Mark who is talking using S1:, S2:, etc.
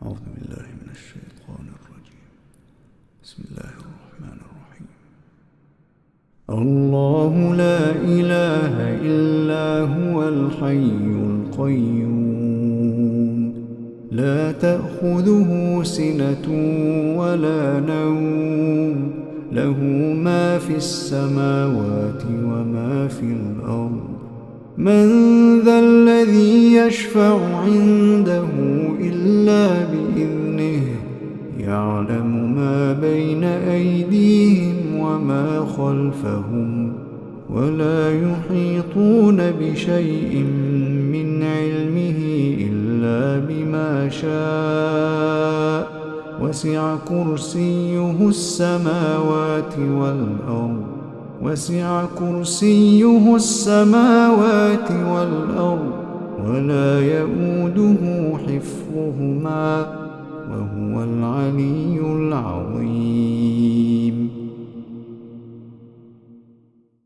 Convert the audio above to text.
S1: أعوذ بالله من الشيطان الرجيم. بسم الله الرحمن الرحيم. الله لا إله إلا هو الحي القيوم لا تأخذه سنة ولا نوم له ما في السماوات وما في الأرض من ذا الذي يشفع عنده إلا بإذنه يعلم ما بين أيديهم وما خلفهم ولا يحيطون بشيء من علمه إلا بما شاء وسع كرسيه السماوات والأرض ولا يؤوده حفظهما وهو العلي العظيم.